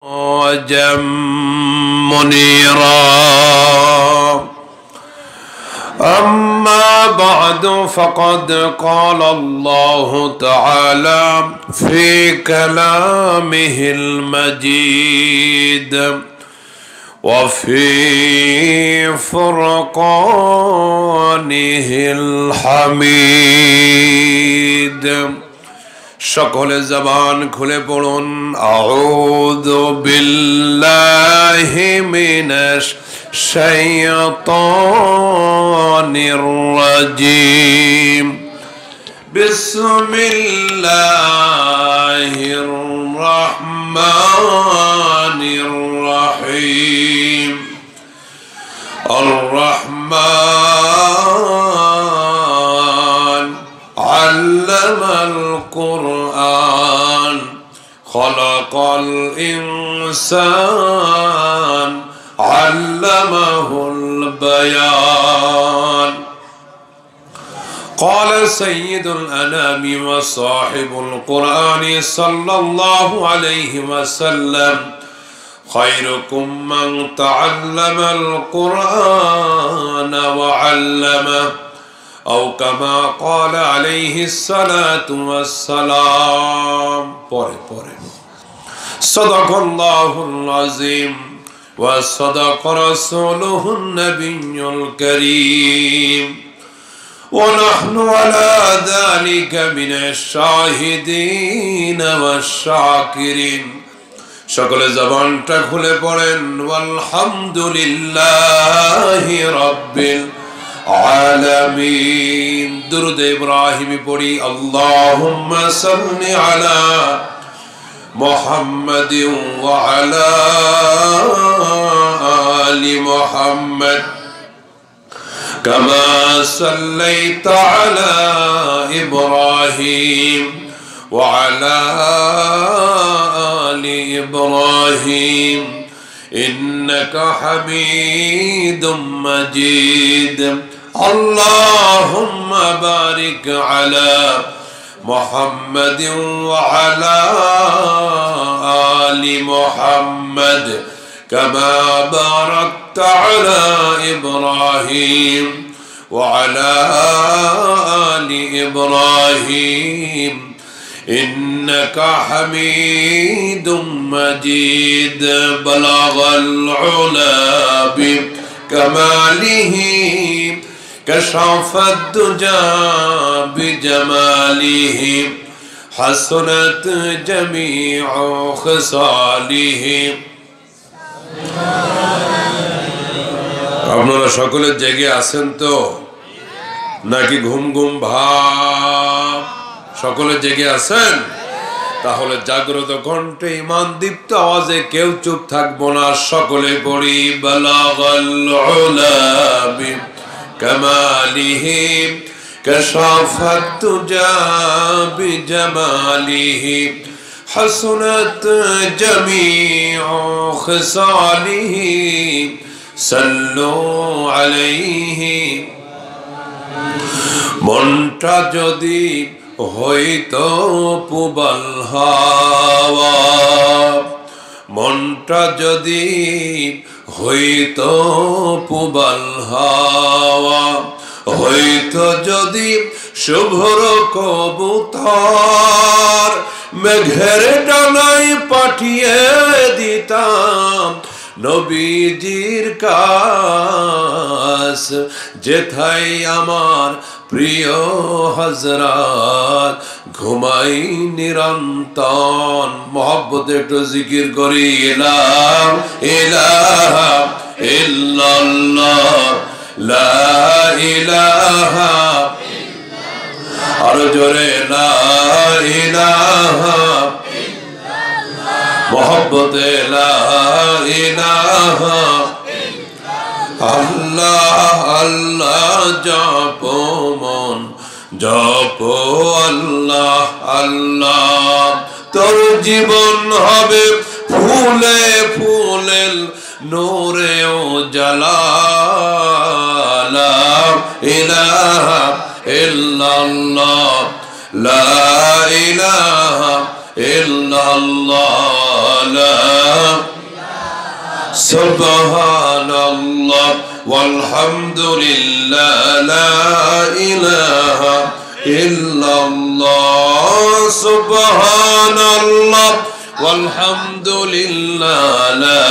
سراجا منيرا أما بعد فقد قال الله تعالى في كلامه المجيد وفي فرقانه الحميد সকলে জবান খুলে পড়ুন আউযু বিল্লাহি মিনাশ শাইতানির রাজীম বিসমিল্লাহির রহমানির রহিম আর রহমান আল্লামাল القرآن خلق الإنسان علمه البيان قال سيد الأنام وصاحب القرآن صلى الله عليه وسلم خيركم من تعلم القرآن وعلمه أو كما قال عليه الصلاة والسلام صدق الله العظيم وصدق رسوله النبي الكريم ونحن على ذلك من الشاهدين والشاكرين সকল জবানটা খুলে পড়েন আলহামদুলিল্লাহি রাব্বিল العالمين درود إبراهيم پڑھی اللهم صل على محمد وعلى آل محمد كما صليت على إبراهيم وعلى آل إبراهيم إنك حميد مجيد اللهم بارك على محمد وعلى آل محمد كما باركت على إبراهيم وعلى آل إبراهيم إنك حميد مجيد بلغ العلا بكماله كشف الدجى بجماله حسنت جميع خصاله আপনারা সকলে জেগে আছেন তো নাকি ঘুম ঘুম ভাব সকলে জেগে আছেন তাহলে জাগ্রত কণ্ঠে ঈমান দীপ্ত আওয়াজে কেউ চুপ থাকবো না সকলে পড়ি বালাগাল উলা বিকামালিহি কাশাফাত তুজা বিজামালিহি হাসনাত জামিউ খিসালিহি সাল্লু আলাইহি মনটা যদি হইতো পুবাল হাওয়া মনটা যদি হইতো পুবাল হাওয়া হইতো যদি শুভ্র কবুতর মেঘের ডানায় পাঠিয়ে দিতাম নবীজির কাছ যেথায় আমার প্রিয় হযরত ঘুমাই নিরন্তর মোহব্বতে একটু জিকির করি লা ইলাহা ইল্লাল্লাহ লা ইলাহা ইল্লাল্লাহ আর জোরে লা ইলাহা ইল্লাল্লাহ মোহব্বতে লা ইলাহা আল্লাহ আল্লাহ জপো মন জপো আল্লাহ আল্লাহ তোর জীবন হবে ফুলে ফুলে নূরে ও জালালা ইলাহা ইল্লাল্লাহ লা ইলাহা ইল্লাল্লাহ লা সুবহানাল্লাহ ওয়ালহামদুলিল্লাহ লা ইলাহা ইল্লাল্লাহ সুবহানাল্লাহ ওয়ালহামদুলিল্লাহ লা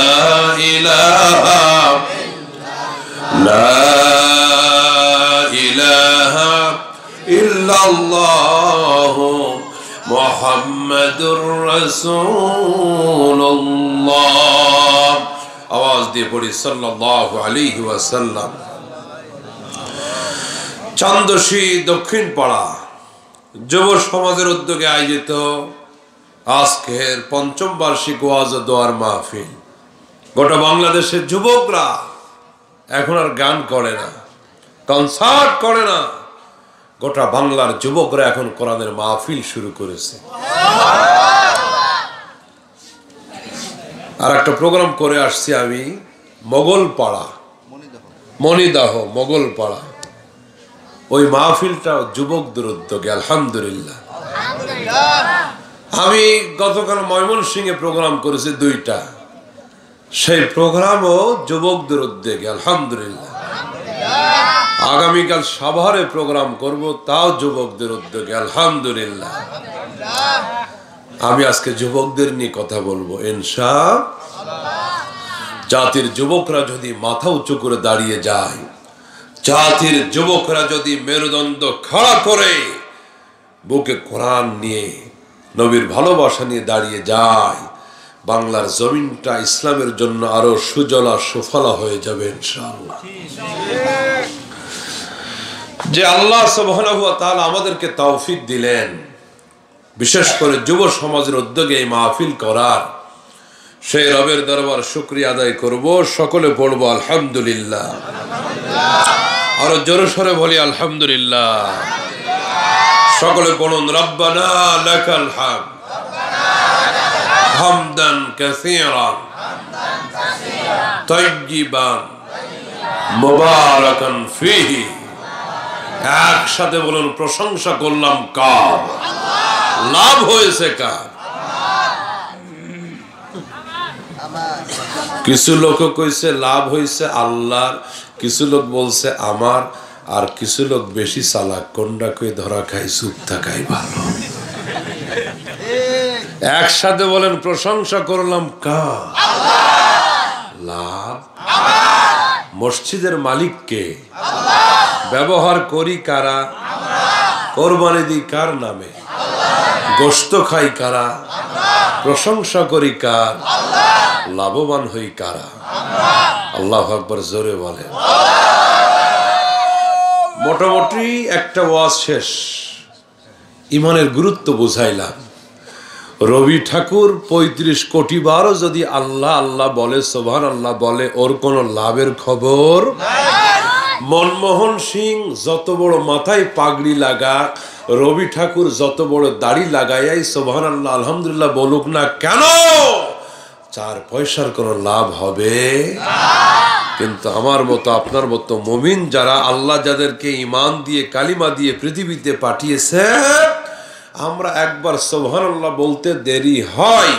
ইলাহা ইল্লাল্লাহ মুহাম্মাদুর রাসূলুল্লাহ। আওয়াজ দিয়ে পড়ি সাল্লাল্লাহু আলাইহি ওয়াসাল্লাম। চান্দশী দক্ষিণ পাড়া যুব সমাজের উদ্যোগে আয়োজিত আজকের পঞ্চম বার্ষিক ওয়াজ ও দোয়ার মাহফিল। গোটা বাংলাদেশের যুবকরা এখন আর গান করে না, কনসার্ট করে না, গোটা বাংলার যুবকরা এখন কোরআনের মাহফিল শুরু করেছে। আর একটা প্রোগ্রাম করে আসছি আমি মোগলপাড়া, মণিদাহ মোগলপাড়া। ওই মাহফিলটা যুবকদের উদ্যোগে, আলহামদুলিল্লাহ। আমি গতকাল ময়মনসিংহে প্রোগ্রাম করেছি দুইটা, সেই প্রোগ্রামও যুবকদের উদ্যোগে, আলহামদুলিল্লাহ। আগামীকাল সাভারে প্রোগ্রাম করব, তাও যুবকদের উদ্যোগে, আলহামদুলিল্লাহ। আমি আজকে যুবকদের নিয়ে কথা বলবো ইনশাআল্লাহ। জাতির যুবকরা যদি মাথা উঁচু করে দাঁড়িয়ে যায়, জাতির যুবকরা যদি মেরুদণ্ড খাড়া করে বুকে কোরআন নিয়ে, নবীর ভালোবাসা নিয়ে দাঁড়িয়ে যায়, বাংলার জমিনটা ইসলামের জন্য আরো সুজলা সুফলা হয়ে যাবে ইনশাআল্লাহ। যে আল্লাহ সুবহানাহু ওয়া তাআলা আমাদেরকে তৌফিক দিলেন বিশেষ করে যুব সমাজের উদ্যোগে এই মাহফিল করার, সেই রবের দরবার শুকরিয়া আদায় করব। সকলে পড়বো আলহামদুলিল্লাহ, আরো জোরে সরে বলি আলহামদুলিল্লাহ। সকলে পড়ুন রব্বানা লাকাল হামদ হামদান কাসীরান তাইয়্যিবান মুবারাকান ফীহি। একসাথে বলুন প্রশংসা করলাম কার, লাভ হয়েছে কার? কিছু লোক কইছে লাভ হয়েছে আল্লাহর, কিছু লোক বলছে আমার, আর কিছু লোক বেশি চালাক, কোনটা কই ধরা খাই চুপ থাকাই ভালো। একসাথে বলেন প্রশংসা করলাম কার, লাভ। মসজিদের মালিক কে? ব্যবহার করি কারা? কোরবানি দিই কার নামে? গোশত খাই কারা? প্রশংসা করি কার? লাভবান হই কারা? আল্লাহু আকবার, জোরে বলেন। মোটামুটি একটা ওয়াজ শেষ, ইমানের গুরুত্ব বুঝাইলাম। রবি ঠাকুর ৩৫ কোটি বারও যদি আল্লাহ আল্লাহ বলে, সুবহানাল্লাহ বলে, ওর কোনো লাভের খবর। মনমোহন সিং যত বড় মাথায় পাগড়ি লাগা, রবি ঠাকুর যত বড় দাড়ি লাগাই সুবহানাল্লাহ আলহামদুলিল্লাহ বলুক না কেন, 4 পয়সার কোনো লাভ হবে? কিন্তু আমার মতো আপনার মতো মুমিন যারা, আল্লাহ যাদেরকে ঈমান দিয়ে কালিমা দিয়ে পৃথিবীতে পাঠিয়েছে, আমরা একবার সুবহানাল্লাহ বলতে দেরি হয়,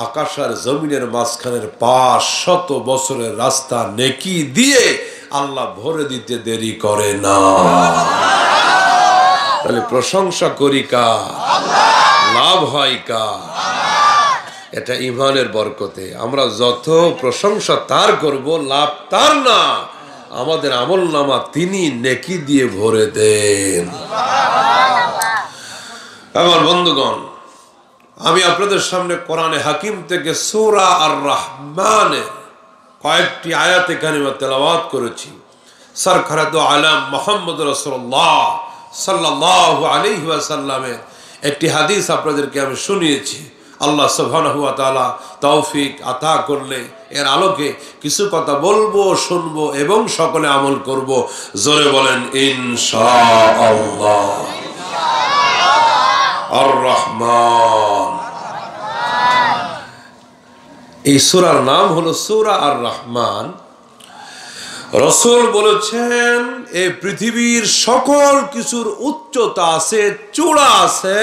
আকাশ আর জমিনের মাঝখানের 500 বছরের রাস্তা নেকি দিয়ে আল্লাহ ভরে দিতে দেরি করে না। তাহলে প্রশংসা করি কার, লাভ হয় কার? এটা ঈমানের বরকতে। আমরা যত প্রশংসা তার করব, লাভ তার না, আমাদের আমলনামা তিনি নেকি দিয়ে ভরে দেন। আমার বন্ধুগণ, আমি আপনাদের সামনে কোরআনে হাকিম থেকে সূরা আর রহমানের কয়েকটি আয়াতে কারিমা তেলাওয়াত করেছি। সরকার দো আলম মুহাম্মদ রাসূলুল্লাহ সাল্লাল্লাহু আলাইহি ওয়াসাল্লামের একটি হাদিস আপনাদেরকে আমি শুনিয়েছি। আল্লাহ সুবহানাহু ওয়া তাআলা তৌফিক আতা করলে এর আলোকে কিছু কথা বলবো, শুনবো এবং সকলে আমল করব। জোরে বলেন ইনশাআল্লাহ। আর রহমান, এই সূরার নাম হলো সূরা আর রহমান। রাসূল বলেছেন এই পৃথিবীর সকল কিছুর উচ্চতা আছে, চূড়া আছে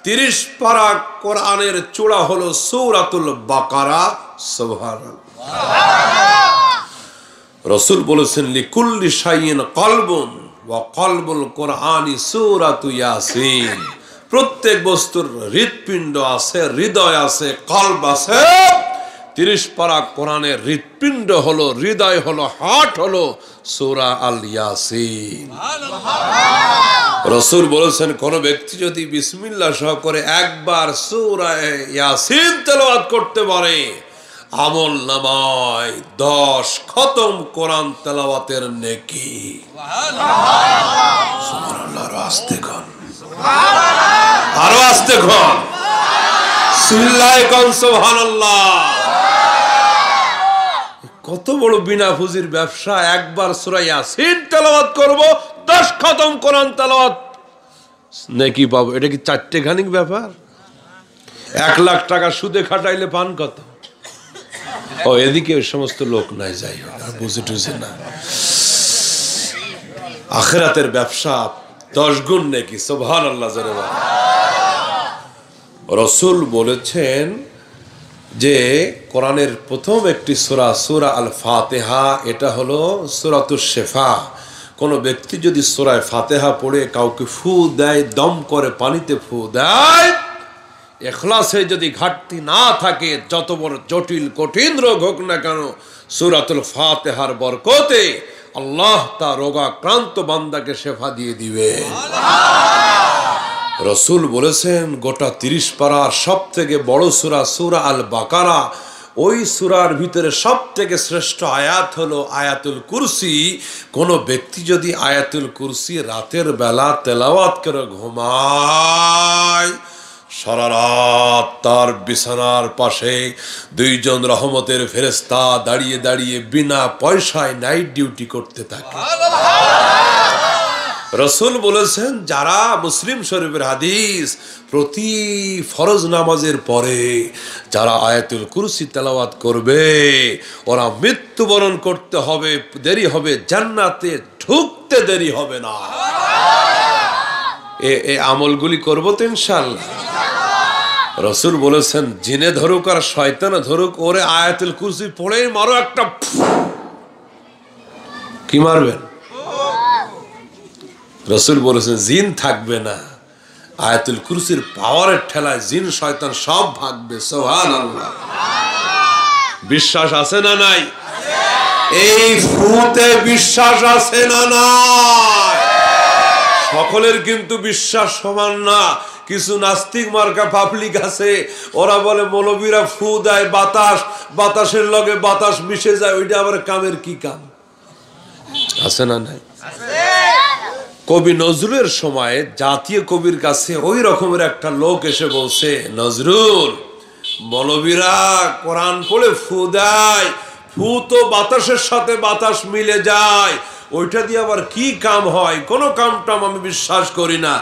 30 পারা কোরআনের চূড়া হলো সূরাতুল বাকারা। সুবহানাল্লাহ। রাসূল বলেছেন লিকুল্লি শাইইন কলবুন ওয়া কলবুল কোরআনি সূরাতু ইয়াসিন। প্রত্যেক বস্তুর হৃৎপিণ্ড আছে, হৃদয় আছে, কলব আছে। 30 পারা কোরআনের হৃৎপিণ্ড হলো, হৃদয় হলো, হার্ট হলো সূরা আল ইয়াসিন। রাসূল বলেছেন কোন ব্যক্তি যদি বিসমিল্লাহ সহ করে একবার সূরা ইয়াসিন তেলাওয়াত করতে পারে, আমল নামায় 10 খতম কোরআন তেলাওয়াতের নেকি। সুবহানাল্লাহ। আরো আস্তে কোন, আরো আস্তে কোন, সুল্লাহ কোন, সুবহানাল্লাহ। কত বড় বিনা পুঁজির ব্যবসা। একবার সূরা ইয়াসিন তেলাওয়াত করব, 10 খতম কোরআন তেলাওয়াত নেকি পাবো। এটা কি চারটেখানিক ব্যাপার? 1 লাখ টাকা সুদে খাটাইলে পান কত? ও এদিকে ওই সমস্ত লোক নাই, যাই হোক বুঝে টুঝে না। আখিরাতের ব্যবসা 10 গুণ নেকি। সুবহানাল্লাহ। রাসূল বলেছেন যে কোরআনের প্রথম একটি সূরা সূরা আল ফাতিহা, এটা হলো সূরাতুশ শিফা। কোন ব্যক্তি যদি সূরা ফাতিহা পড়ে কাউকে ফু দেয়, দম করে পানিতে ফু দেয়, ইখলাসে যদি ঘাটতি না থাকে, যত বড় জটিল কঠিন রোগ হোক না কেন, সূরাতুল ফাতিহার বরকতে আল্লাহ তার রোগাক্রান্ত বান্দাকে শেফা দিয়ে দিবে। রাসূল বলেছেন গোটা 30 পারার সব থেকে বড় সূরা সূরা আল বাকারা। ওই সূরার ভিতরে সব থেকে শ্রেষ্ঠ আয়াত হলো আয়াতুল কুরসি। কোন ব্যক্তি যদি আয়াতুল কুরসি রাতের বেলা তেলাওয়াত করে ঘুমায়, সারা রাত তার বিছানার পাশে 2 জন রহমতের ফেরেশতা দাঁড়িয়ে দাঁড়িয়ে বিনা পয়সায় নাইট ডিউটি করতে থাকে। রাসূল বলেছেন যারা, মুসলিম শরীফের হাদিস, প্রতি ফরজ নামাজের পরে যারা আয়াতুল কুরসি তেলাওয়াত করবে, ওরা মৃত্যুবরণ করতে হবে দেরি হবে, জান্নাতে ঢুকতে দেরি হবে না। এই আমলগুলি করবো তো ইনশাআল্লাহ। রাসূল বলেছেন জিনে ধরুক আর শয়তানে ধরুক, ওরে আয়াতুল কুরসি পড়েই মারো একটা। কি মারবেন? রাসূল বলেছেন জিন থাকবে না, আয়াতুল কুরসির পাওয়ারের ঠেলায় জিন শয়তান সব ভাগবে। সুবহানাল্লাহ। বিশ্বাস আছে না নাই? এই ফুতে বিশ্বাস আছে না নাই? সকলের কিন্তু বিশ্বাস সমান না। কিছু নাস্তিক মার্কা পাবলিক আছে, ওরা বলে মৌলবীরা ফু দেয়, বাতাসের লগে বাতাস মিশে যায়, ওইটা আবার কামের কি কাম? আছে না নাই? কবি নজরুলের সময় জাতীয় কবির কাছে ওই রকমের একটা লোক এসে বলছে, নজরুল, মৌলবীরা কোরআন পড়ে ফু দেয়, ফু তো বাতাসের সাথে বাতাস মিলে যায়, ওইটা দিয়ে আবার কি কাম হয়? কোনো কাম টাম আমি বিশ্বাস করি না।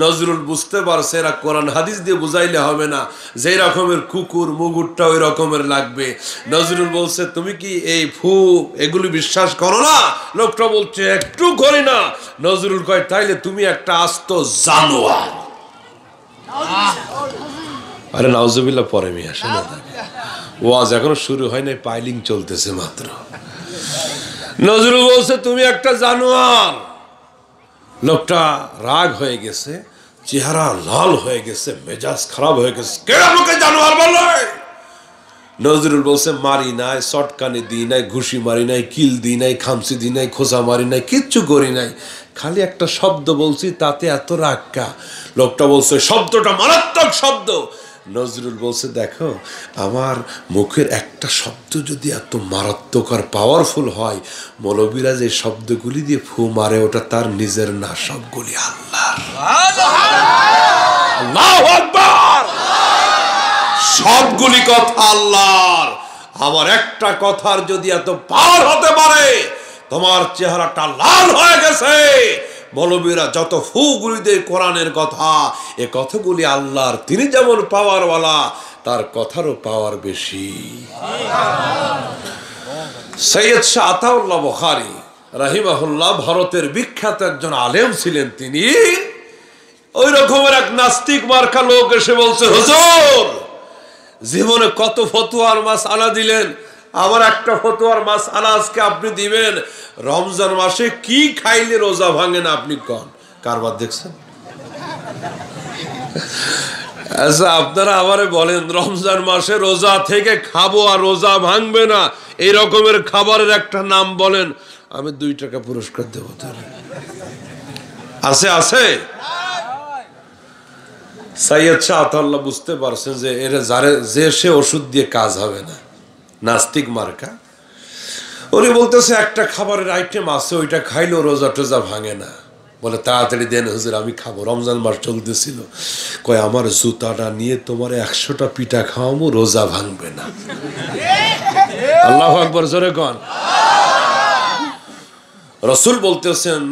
নজরুল বুঝতে পারছে এরা কোরআন হাদিস দিয়ে বুঝাইলে হবে না, যে রকমের কুকুর মুগুরটা ওই রকমের লাগবে। নজরুল বলছে তুমি কি এই ফু এগুলি বিশ্বাস করো না? লোকটা বলছে একটু করি না। নজরুল কয় তাইলে তুমি একটা আস্ত জানোয়ার। আরে নাউজুবিল্লাহ পরে মিয়া শোনা, ওয়াজ এখনো শুরু হয় নাই, পাইলিং চলতেছে মাত্র। নজরুল বলছে তুমি একটা জানোয়ার। লোকটা রাগ হয়ে গেছে, চেহারা লাল হয়ে গেছে, মেজাজ খারাপ হয়ে গেছে। কে আমাকে জানোয়ার বলে? নজরুল বলছে মারি নাই, শটকানি দিই নাই, ঘুষি মারি নাই, কিল দিই নাই, খামচি দিই নাই, খোঁচা মারি নাই, কিচ্ছু করি নাই, খালি একটা শব্দ বলছি, তাতে এত রাগকা? লোকটা বলছে শব্দটা মারাত্মক শব্দ। নজরুল বলছে দেখো, আমার মুখের একটা শব্দ যদি এত মারাত্মক আর পাওয়ারফুল হয়, মৌলবীরা যে শব্দগুলি দিয়ে ফু মারে ওটা তার নিজের না, সবগুলি আল্লাহর। আল্লাহু আকবার। সবগুলি কথা আল্লাহর। আমার একটা কথার যদি এত পাওয়ার হতে পারে, তোমার চেহারাটা লাল হয়ে গেছে, মৌলবীরা যত ফুগুলি দেয় কোরআনের কথা, এ কথাগুলি আল্লাহর। তিনি যেমন পাওয়ারওয়ালা, তার কথারও পাওয়ার বেশি। সৈয়দ শাহ আতাউল্লাহ বুখারী রাহিমাহুল্লাহ ভারতের বিখ্যাত একজন আলেম ছিলেন। তিনি ওই রকমের এক নাস্তিক মার্কা লোক এসে বলছে, হুজুর জীবনে কত ফতোয়ার মাসআলা দিলেন, আমার একটা ফতোয়ার মাসআলা আজকে আপনি দিবেন, রমজান মাসে কি খাইলে রোজা ভাঙে না আপনি কোন কারবার দেখছেন? আচ্ছা আপনারা আমারে বলেন, রমজান মাসে রোজা থেকে খাবো আর রোজা ভাঙবে না এই রকমের খাবারের একটা নাম বলেন, আমি 2 টাকা পুরস্কার দেবো। আছে আছে সাইয়্যদ শাহ আতাউল্লাহ বুঝতে পারছেন যে এরা যারে যে সে ওষুধ দিয়ে কাজ হবে না, নাস্তিক মার্কা। উনি বলতেছে একটা খাবারের আইটেম আছে, ওইটা খাইলেও রোজা টোজা ভাঙে না। বলে তাড়াতাড়ি দেন হুজুর, আমি খাবো, রমজান মাস চলতেছিল। কয় আমার জুতাটা নিয়ে তোমার 100টা পিঠা খাওয়াবো, রোজা ভাঙবে না। আল্লাহু আকবার, জোরে কোন। রাসূল বলতেছেন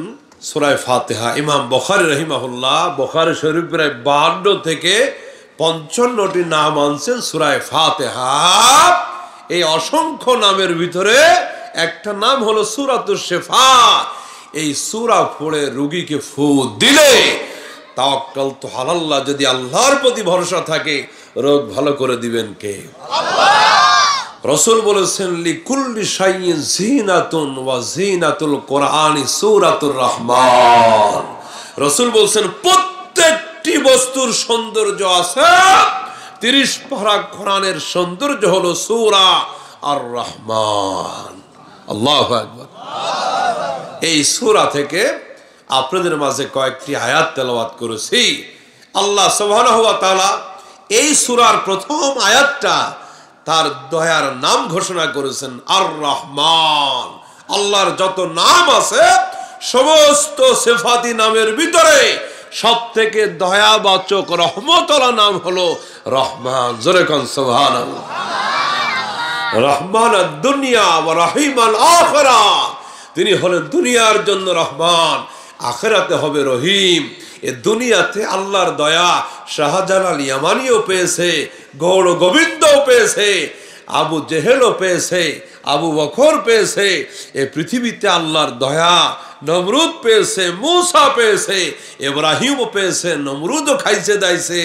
সূরা ফাতিহা, ইমাম বুখারী রাহিমাহুল্লাহ বুখারী শরীফ প্রায় 52 থেকে 55টি নাম আনছেন সূরা ফাতিহা। এই অসংখ্য নামের ভিতরে একটা নাম হলো সূরাতুশ শিফা। এই সূরা পড়ে রোগীকে ফু দিলে তাওয়াক্কালতু আলাল্লাহ, যদি আল্লাহর প্রতি ভরসা থাকে রোগ ভালো করে দিবেন কে? আল্লাহ। রাসূল বলেছেন লিকুল্লি শাইইন জিনাতুন ওয়া জিনাতুল কোরআনি সূরাতুর রহমান। রাসূল বলেছেন প্রত্যেকটি বস্তুর সৌন্দর্য আছে, 30 পারা কোরআনের সৌন্দর্য হলো সূরা আর রহমান। আল্লাহু আকবার। এই সূরা থেকে আপনাদের মাঝে কয়েকটি আয়াত তেলাওয়াত করেছি। আল্লাহ সুবহানাহু ওয়া তাআলা এই সূরার প্রথম আয়াতটা তার দয়ার নাম ঘোষণা করেছেন আর রহমান। আল্লাহর যত নাম আছে সমস্ত সিফাতি নামের ভিতরে সবথেকে দয়াবাচক রহমতওয়ালা নাম হলো রহমান। জোরে কোন সুবহানাল্লাহ। রহমান দুনিয়া ওয়া রহিমাল আখিরা, তিনি হলেন দুনিয়ার জন্য রহমান, আখিরাতে হবে রহিম। এ দুনিয়াতে আল্লাহর দয়া শাহজালাল ইয়ামানিও পেয়েছে, গৌর গোবিন্দও পেয়েছে, আবু জেহেলও পেয়েছে, আবু বকর পেয়েছে। এ পৃথিবীতে আল্লাহর দয়া নমরুদ পেয়েছে, মূসা পেয়েছে, ইব্রাহিমও পেয়েছে, নমরুদও খাইছে দাইছে।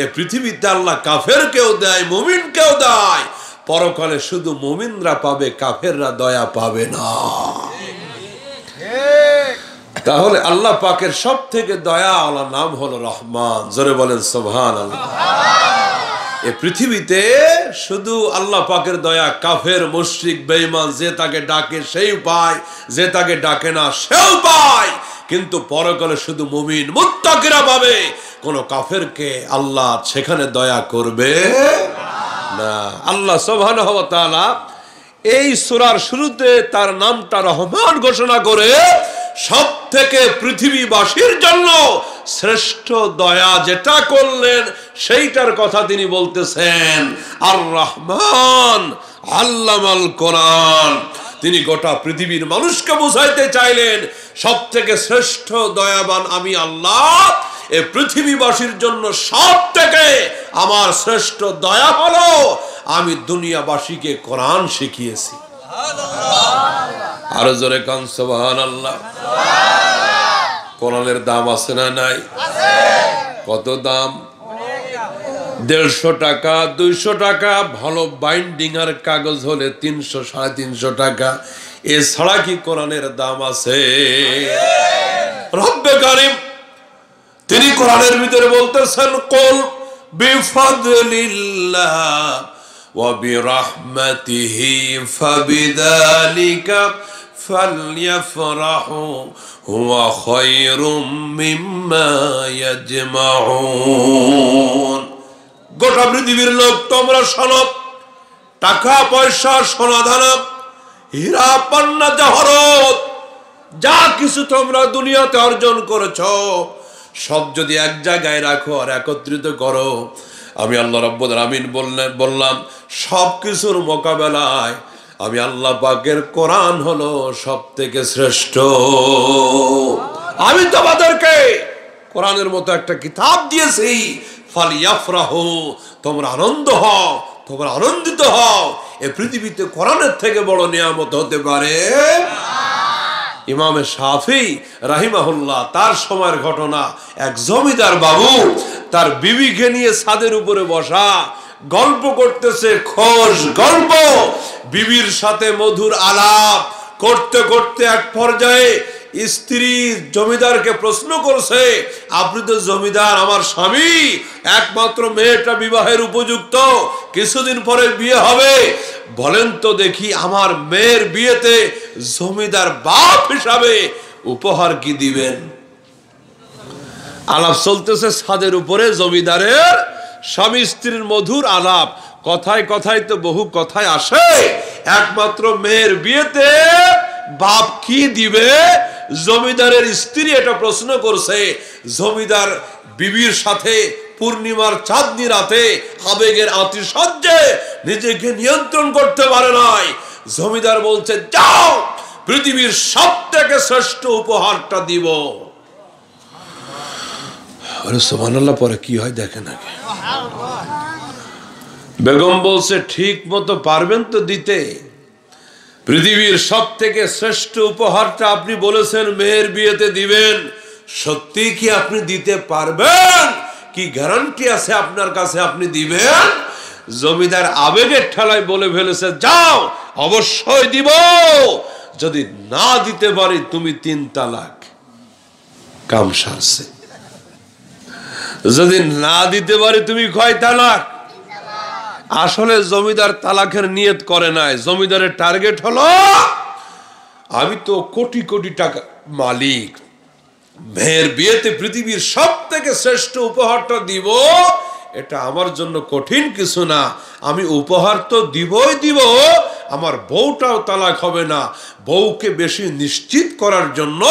এ পৃথিবীতে আল্লাহ কাফেরকেও দেয়, মুমিনকেও দেয়। পরকালে শুধু মুমিনরা পাবে, কাফেররা দয়া পাবে না। তাহলে আল্লাহ পাকের সব থেকে দয়াওয়ালা নাম হলো রহমান। জোরে বলেন সুবহানাল্লাহ। এই পৃথিবীতে শুধু আল্লাহ পাকের দয়া, কাফের মুশরিক বেঈমান যে তাকে ডাকে সেই পায়, যে তাকে ডাকে না সেও পায়। কিন্তু পরকালে শুধু মুমিন মুত্তাকিরা পাবে, কোন কাফেরকে আল্লাহ সেখানে দয়া করবে না। আল্লাহ সুবহানাহু ওয়া তাআলা এই সূরার শুরুতে তার নামটা রহমান ঘোষণা করে সব থেকে পৃথিবীবাসীর জন্য শ্রেষ্ঠ দয়া যেটা করলেন সেইটার কথা তিনি বলতেছেন। আর রহমান আল্লামাল কোরআন, তিনি গোটা পৃথিবীর মানুষকে বুঝাইতে চাইলেন সব থেকে শ্রেষ্ঠ দয়াবান আমি আল্লাহ। এই পৃথিবীবাসীর জন্য সব থেকে আমার শ্রেষ্ঠ দয়া হলো আমি দুনিয়াবাসীকে কোরআন শিখিয়েছি। আরো জোরে কান সুবহানাল্লাহ। কোরআনের দাম আছে না নাই? কত দাম? 150 টাকা, 200 টাকা। ভালো বাইন্ডিং আর কাগজ হলে 300 350 টাকা। এছাড়া কি কোরআনের দাম আছে? রব্বে কারীম তিনি কোরআনের ভিতরে বলতেছেন কুল বিফাদলিল্লাহ ওয়া বিরহমাতিহি ফাবিযালিকা ফালইফরাহু হুয়া খায়রুম মিম্মা ইয়াজমাউন। গোটা পৃথিবীর লোক তোমরা শোনো, টাকা পয়সা সোনা দানা হীরা পান্না জহরত যা কিছু তোমরা দুনিয়াতে অর্জন করেছো সব যদি এক জায়গায় রাখো আর একত্রিত করো, আমি আল্লাহ রাব্বুল আলামিন বললাম সব কিছুর মোকাবেলায় আমি আল্লাহ পাকের কোরআন হলো সব থেকে শ্রেষ্ঠ। আমি তোমাদেরকে কোরআনের মতো একটা কিতাব দিয়েছি, ফালিয়াফরাহু, তোমরা আনন্দ হও, তোমরা আনন্দিত হও। এই পৃথিবীতে কোরআনের থেকে বড় নিয়ামত হতে পারে। ইমামে শাফি রাহিমাহুল্লাহ তার সময়ের ঘটনা। এক জমিদার বাবু তার বিবিকে নিয়ে ছাদের উপরে বসা, গল্প করতেছে, খোশ গল্প, বিবির সাথে মধুর আলাপ করতে করতে এক পর্যায়ে স্ত্রী জমিদারকে প্রশ্ন করছে, আপনি তো জমিদার, আমার স্বামী, একমাত্র মেয়েটা বিবাহের উপযুক্ত, কিছুদিন পরে বিয়ে হবে, বলেন তো দেখি আমার মেয়ের বিয়েতে জমিদার বাপ হিসাবে উপহার কি দিবেন? আলাপ চলতেছে ছাদের উপরে, জমিদারের স্বামী স্ত্রীর মধুর আলাপ, কথায় কথায় তো বহু কথায় আসে, একমাত্র মেয়ের বিয়েতে বাপ কি দিবে? জমিদারের স্ত্রী এটা প্রশ্ন করছে। জমিদার বিবির সাথে পূর্ণিমার চাঁদনি রাতে আবেগের আতিশয্যে নিজেকে নিয়ন্ত্রণ করতে পারে নাই। জমিদার বলছে, যাও, পৃথিবীর সবথেকে শ্রেষ্ঠ উপহারটা দিব। আরে সুবহানাল্লাহ, পরে কি হয় দেখেন আগে। বেগম বলছে, ঠিক মতো পারবেন তো দিতে? পৃথিবীর সব থেকে শ্রেষ্ঠ উপহারটা আপনি বলেছেন মেয়ের বিয়েতে দিবেন, সত্যি কি আপনি দিতে পারবেন? কি গ্যারান্টি আছে আপনার কাছে আপনি দিবেন? জমিদার আবেগের ঠেলায় বলে ফেলেছে, যাও, অবশ্যই দিব, যদি না দিতে পারি তুমি 3 তালাক। কাম সারছে। যদি না দিতে পারি তুমি কয় তালাক? আসলে জমিদার তালাকের নিয়ত করে নাই। জমিদারের টার্গেট হলো, আমি তো কোটি কোটি টাকা মালিক, মেয়ের বিয়েতে পৃথিবীর সব থেকে শ্রেষ্ঠ উপহারটা দিব, এটা আমার জন্য কঠিন কিছু না, আমি উপহার তো দিবই দিব, আমার বউটাও তালাক হবে না। বউকে বেশি নিশ্চিত করার জন্য,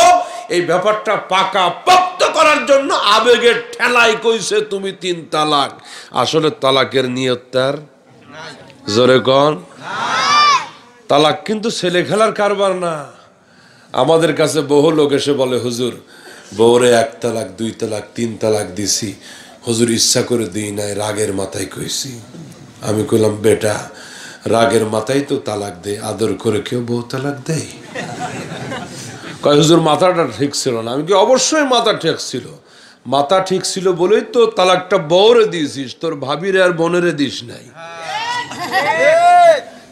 এই ব্যাপারটা পাকা পোক্ত করার জন্য আবেগের ঠেলায় কইছে তুমি 3 তালাক। আসলে তালাকের নিয়ত তার জোরে কোন তালাক কিন্তু ছেলে খেলার কারবার না। আমাদের কাছে বহু লোক এসে বলে, হুজুর, বউরে 1 তালাক 2 তালাক 3 তালাক দিছি, হুজুর ইচ্ছা করে দিই নাই, রাগের মাথায় কইছি। আমি কইলাম, বেটা, রাগের মাথায় তো তালাক দেয়, আদর করে কেউ বউ তালাক দেয়? কয়, হুজুর মাথাটা ঠিক ছিল না। আমি কি, অবশ্যই মাথা ঠিক ছিল, মাথা ঠিক ছিল বলেই তো তালাকটা বউরে দিয়েছিস, তোর ভাবিরে আর বোনেরে দিস নাই।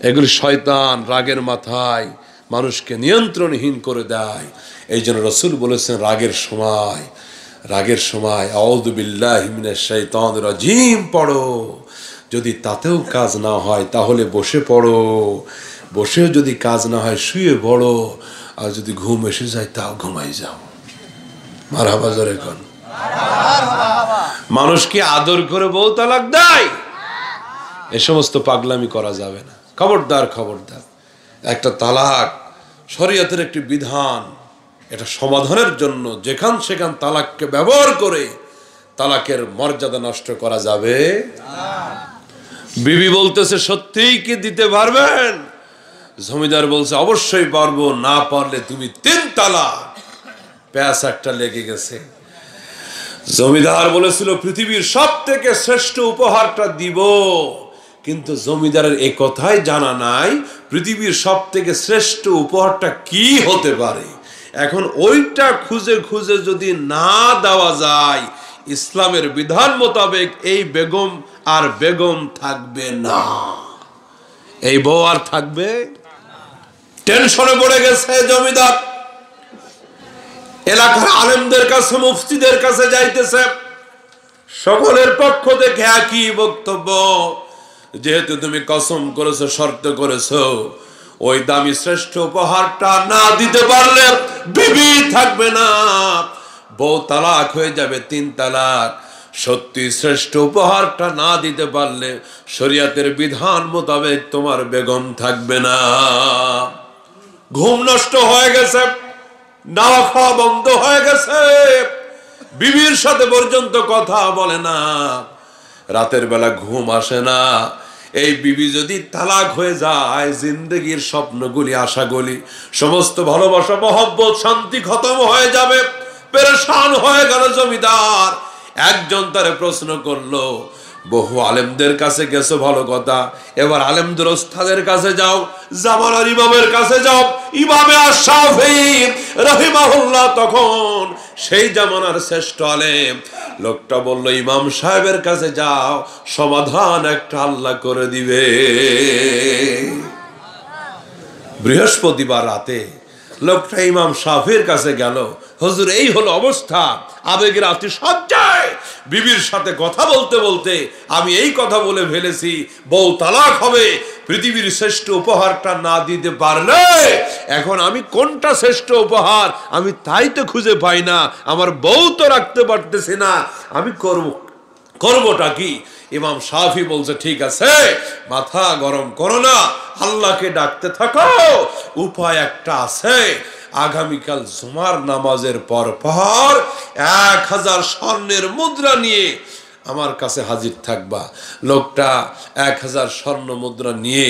এগুলি শয়তান রাগের মাথায় মানুষকে নিয়ন্ত্রণহীন করে দেয়। এই জন্য রাসূল বলেছেন, রাগের সময় আউযু বিল্লাহি মিনাশ শাইতানির রাজিম পড়ো, যদি তাতেও কাজ না হয় তাহলে বসে পড়ো, বসেও যদি কাজ না হয় শুয়ে পড়ো, আর যদি ঘুম এসে যায় তাও ঘুমাই যাও। মারহাবা জোরে কোন। মানুষ কি আদর করে বউ তালাক দেয়? এ সমস্ত পাগলামি করা যাবে না। খবরদার, খবরদার। একটা তালাক শরীয়তের একটি বিধান, এটা সমাধানের জন্য যেখান সেখান তালাককে ব্যবহার করে তালাকের মর্যাদা নষ্ট করা যাবে না। বিবি বলতেছে, সত্যিই কি দিতে পারবেন? জমিদার বলছে, অবশ্যই পারবো, না পারলে তুমি 3 তালাক। প্যাস একটা লেগে গেছে। জমিদার বলেছিল পৃথিবীর সব থেকে শ্রেষ্ঠ উপহারটা দিব, কিন্তু জমিদারের এ কথাই জানা নাই পৃথিবীর সব থেকে শ্রেষ্ঠ উপহারটা কি হতে পারে। এখন ওইটা খুঁজে খুঁজে যদি না দেওয়া যায়, ইসলামের বিধান মোতাবেক এই বেগম আর বেগম থাকবে না, এই বউ আর থাকবে। টেনশনে পড়ে গেছে জমিদার, এলাকার আলেমদের কাছে, মুফতিদের কাছে যাইতেছে, সকলের পক্ষ থেকে একই বক্তব্য, যেহেতু তুমি কসম করেছো, শর্ত করেছো, ওই দামি শ্রেষ্ঠ উপহারটা না দিতে পারলে বিবি থাকবে না, বউ তালাক হয়ে যাবে 3 তালাক। সত্যি শ্রেষ্ঠ উপহারটা না দিতে পারলে শরীয়তের বিধান মোতাবেক তোমার বেগম থাকবে না। ঘুম নষ্ট হয়ে গেছে, নাওয়া খাওয়া বন্ধ হয়ে গেছে, বিবির সাথে পর্যন্ত কথা বলে না, রাতের বেলা ঘুম আসে না। এই বিবি যদি তালাক হয়ে যায়, জিন্দগির স্বপ্নগুলি, আশাগুলি, সমস্ত ভালোবাসা, মহব্বত, শান্তি খতম হয়ে যাবে। পেরেশান হয়ে গেল জমিদার। একজন তারে প্রশ্ন করলো, বহু আলেমদের কাছে গেছো ভালো কথা, এবার আলেমদের ওস্তাদের কাছে যাও, জামানার ইমামের কাছে যাও। ইমামে আশ-শাফিঈ রাহিমাহুল্লাহ তখন সেই জামানার শ্রেষ্ঠ আলেম। লোকটা বলল ইমাম সাহেবের কাছে যাও, সমাধান একটা আল্লাহ করে দিবে। বৃহস্পতিবার রাতে লোকটা ইমাম শাফির কাছে গেল, হুজুর এই হলো অবস্থা, আবেগের আতিশয্যায় বিবির সাথে কথা বলতে বলতে আমি এই কথা বলে ফেলেছি, বউ তালাক হবে। পৃথিবীর শ্রেষ্ঠ উপহারটা না দিতে পারলে এখন আমি কোনটা শ্রেষ্ঠ উপহার আমি তাই তো খুঁজে পাই না, আমার বউ তো রাখতে পারতেছি না, আমি করবোটা কি? ইমাম শাফি বলছে ঠিক আছে, মাথা গরম করো না, আল্লাহকে ডাকতে থাকো। উপায় একটা আছে, আগামীকাল জুমার নামাজের পর 1000 স্বর্ণের মুদ্রা নিয়ে আমার কাছে হাজির থাকবা। লোকটা 1000 স্বর্ণ মুদ্রা নিয়ে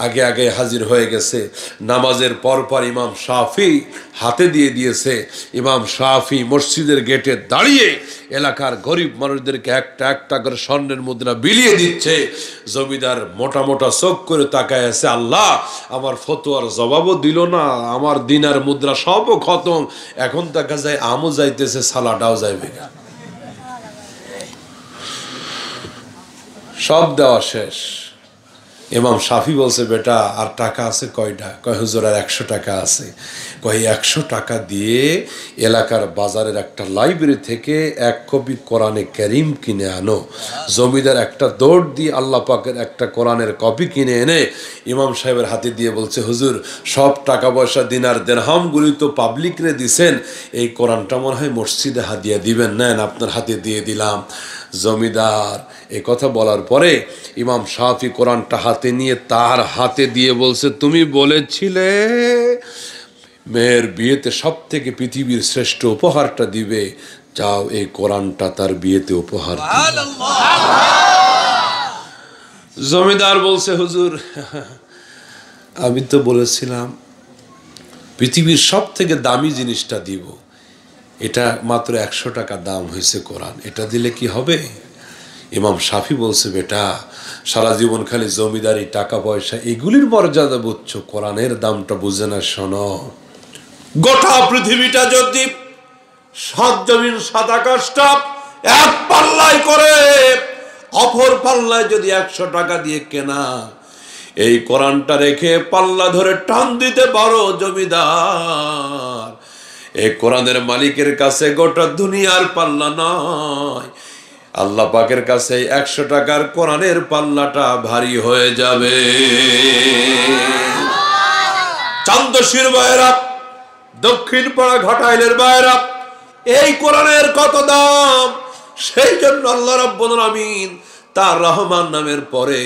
আগে আগে হাজির হয়ে গেছে। নামাজের পর ইমাম শাফি হাতে দিয়ে দিয়েছে। ইমাম শাফি মসজিদের গেটে দাঁড়িয়ে এলাকার গরিব মানুষদেরকে একটা একটা করে স্বর্ণের মুদ্রা বিলিয়ে দিচ্ছে। জমিদার মোটা মোটা চোখ করে তাকায় আছে, আল্লাহ আমার ফতোয়ার জবাবও দিল না, আমার দিনার মুদ্রা সবও খতম, এখন দেখা যায় আমও যাইতেছে, সালাটাও যাইবে, সব দেওয়া শেষ। ইমাম শাফি বলছে বেটা আর টাকা আছে কয়টা? কয় হুজুর আর 100 টাকা আছে। কয় 100 টাকা দিয়ে এলাকার বাজারের একটা লাইব্রেরি থেকে 1 কপি কোরআনে কারীম কিনে আনো। জমিদার একটা দৌড় দিয়ে আল্লাহ পাকের একটা কোরআনের কপি কিনে এনে ইমাম সাহেবের হাতে দিয়ে বলছে, হুজুর সব টাকা পয়সা দিনার দিরহামগুলি তো পাবলিকরে দিছেন, এই কোরআনটা মনে হয় মসজিদে হাদিয়া দিবেন, নেন আপনার হাতে দিয়ে দিলাম। জমিদার এই কথা বলার পরে ইমাম শাফি কোরআনটা হাতে নিয়ে তার হাতে দিয়ে বলছে, তুমি বলেছিলে মেয়ের বিয়েতে সব থেকে পৃথিবীর শ্রেষ্ঠ উপহারটা দিবে, যাও এই কোরআনটা তার বিয়েতে উপহার দিও। জমিদার বলছে, হুজুর আমি তো বলেছিলাম পৃথিবীর সব থেকে দামি জিনিসটা দিব, এটা মাত্র 100 টাকা দাম হয়েছে কোরআন, এটা দিলে কি হবে? ইমাম শাফি বলছে, বেটা সারা জীবন খালি জমিদারি টাকা পয়সা এগুলির মর্যাদা বুঝছো, কোরআনের দামটা বুঝে না। শোনো, গোটা পৃথিবীটা যদি 7 জমিন 7 আকাশটা এক পাল্লায় করে অপর পাল্লায় যদি 100 টাকা দিয়ে কেনা, এই কোরআনটা রেখে পাল্লা ধরে টান দিতে পারো জমিদার, এই কোরআনের মালিকের কাছে গোটা দুনিয়ার পাল্লা নয়, আল্লাহ পাকের কাছে 100 টাকার কোরআনের পাল্লাটা ভারী হয়ে যাবে। চান্দশীর ভাইরা, দক্ষিণ পাড়া ঘাটাইলের ভাইরা, এই কোরআনের কত দাম! সেই জন্য আল্লাহ রাব্বুল আলামিন তার রহমান নামের পরে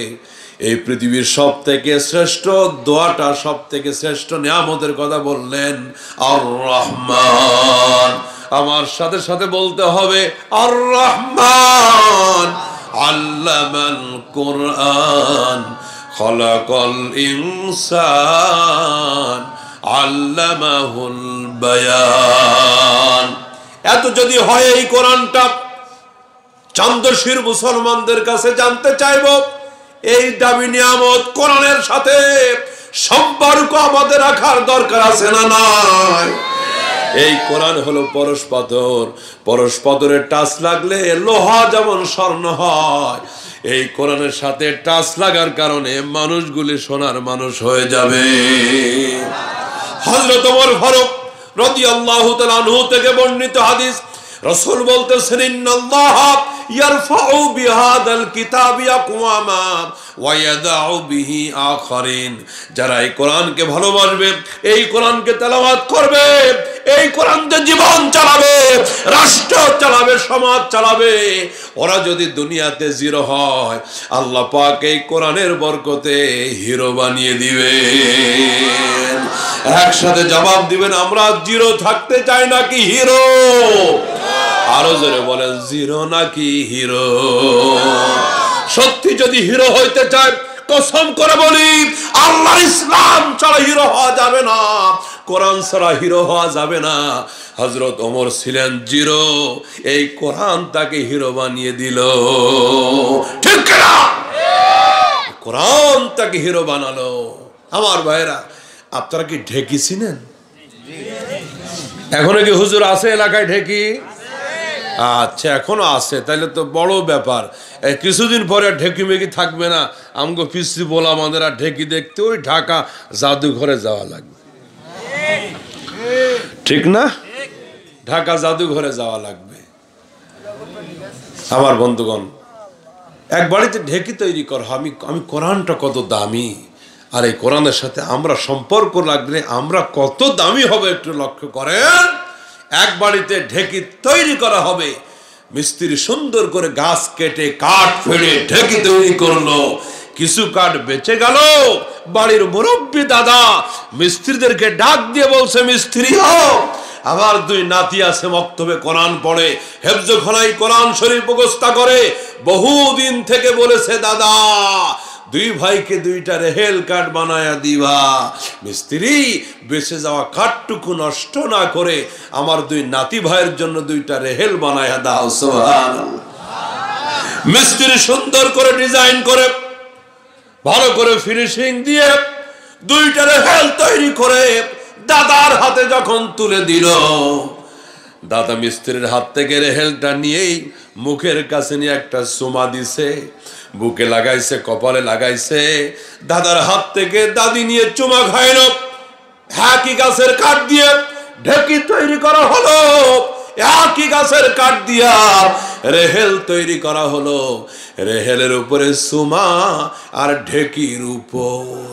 এই পৃথিবীর সব থেকে শ্রেষ্ঠ দোয়াটা, সব থেকে শ্রেষ্ঠ নিয়ামতের কথা বললেন, আর রহমান। আমার সাথে সাথে বলতে হবে, আর রহমান আল্লামাল কোরআন খলাকাল ইনসান আল্লামাহুল বায়ান। এত যদি হয় এই কোরআনটা চান্দশীর মুসলমানদের কাছে জানতে চাইব, এই দামি নিয়ামত কোরআনের সাথে সম্পর্ক আমাদের রাখার দরকার আছে না নাই? এই কোরআন হলো পরশ পাথর, পরশ পাথরের টাচ লাগলে লোহা যেমন স্বর্ণ হয়, এই কোরআনের সাথে টাচ লাগার কারণে মানুষগুলি সোনার মানুষ হয়ে যাবে। হযরত ওমর ফারুক রাদিয়াল্লাহু তাআলা আনহু থেকে বর্ণিত হাদিস, রাসূল বলতেছেন, ইন্নাল্লাহ ইয়ারফাউ বিহাদাল কিতাবি আকওয়ামা ওয়া ইয়াদাউ বিহি আখারিন। যারা এই কোরআনকে ভালোবাসবে, এই কোরআনকে তেলাওয়াত করবে, এই কোরআন দিয়ে জীবন চালাবে, রাষ্ট্র চালাবে, সমাজ চালাবে, ওরা যদি দুনিয়াতে জিরো হয়, আল্লাহ পাক এই কোরআনের বরকতে হিরো বানিয়ে দিবেন। একসাথে জবাব দিবেন, আমরা জিরো থাকতে চাই নাকি হিরো? আরো জোরে বলেন, জিরো নাকি হিরো? সত্যি যদি হিরো হইতে চায়, কসম করে বলি আল্লাহর ইসলাম ছাড়া হিরো হওয়া যাবে না, কোরআন ছাড়া হিরো হওয়া যাবে না। হযরত ওমর ছিলেন জিরো, এই কোরআন তাকে হিরো বানিয়ে দিল। ঠিক না? কোরআন তাকে হিরো বানালো। আমার ভাইরা, আপনারা কি ঢেকি চিনেন? এখনো কি হুজুর আছে এলাকায় ঢেকি? আচ্ছা, এখনো আছে, তাহলে তো বড় ব্যাপার। কিছুদিন পরে ঢেকি মেকি থাকবে না। আমগো পিসি বলা আমাদের আর ঢেকি দেখতে ওই ঢাকা জাদুঘরে যাওয়া লাগবে। ঠিক না? ঢাকা জাদুঘরে যাওয়া লাগবে। আমার বন্ধুগণ, এক বাড়িতে ঢেকি তৈরি করা। আমি কোরআনটা কত দামি, আর এই কোরআনের সাথে আমরা সম্পর্ক লাগলে আমরা কত দামি হবে একটু লক্ষ্য করেন। এক বাড়িতে ঢেকি তৈরি করা হবে, মিস্ত্রি সুন্দর করে গাছ কেটে কাঠ ফেড়ে ঢেকি তৈরি করলো। কিছু কাঠ বেঁচে গেল, বাড়ির মুরব্বী দাদা মিস্ত্রিদেরকে ডাক দিয়ে বলছে, মিস্ত্রি হোক, আমার দুই নাতি আছে মক্তবে কোরআন পড়ে, হেফজখানায় কোরআন শরীফ মুখস্থ করে, বহুদিন থেকে বলেছে দাদা দুই ভাইকে দুইটা রেহেল কাঠ বানায়া দিবা। মিস্ত্রি বেঁচে যাওয়া কাঠটুকু নষ্ট না করে আমার দুই নাতি ভাইয়ের জন্য দুইটা রেহেল বানায়া দাও। সুবহানাল্লাহ। মিস্ত্রি সুন্দর করে ডিজাইন করে ভালো করে ফিনিশিং দিয়ে দুইটা রেহেল তৈরি করে দাদার হাতে যখন তুলে দিল, দাদা মিস্ত্রির হাত থেকে রেহেলটা নিয়েই মুখের কাছে নিয়ে একটা চুমা দিছে, বুকে লাগাইছে, কপালে লাগাইছে। দাদার হাত থেকে দাদি নিয়ে চুমা খাইল। একই গাছের কাঠ দিয়ে ঢেকি তৈরি করা হলো, একই গাছের কাঠ দিয়া রেহেল তৈরি করা হলো। রেহেলের উপরে চুমা আর ঢেকির উপর